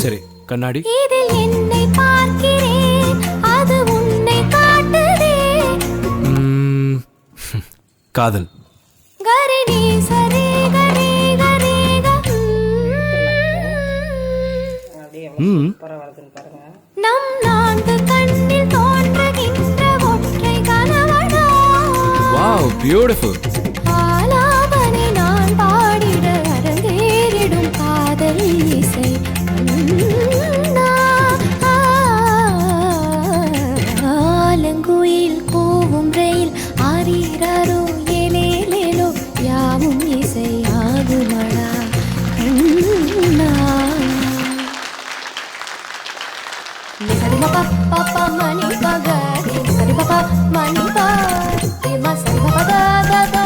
சரி, கண்ணாடி. இதில் என்னை பார்க்கிறேன், அது உன்னை காட்டுதே. காதல். கரினி சரி கரி கரி நம் நான்கு கண்ணில் தோன்றுகின்ற ஒற்றை கணவனா. Wow, beautiful. ஆலாபனை நான் பாடிட அரங்கேறிடும் காதல் இசை. ஆலங்குயில் பூவும் ரயில் ஆரீரோ ஏலேலேலோ யாவும் இசை ஆகுமடா கண்ணா. சரி பாப்பா மணி பக சரி பாப்பா மணி பா சரி பாப்பா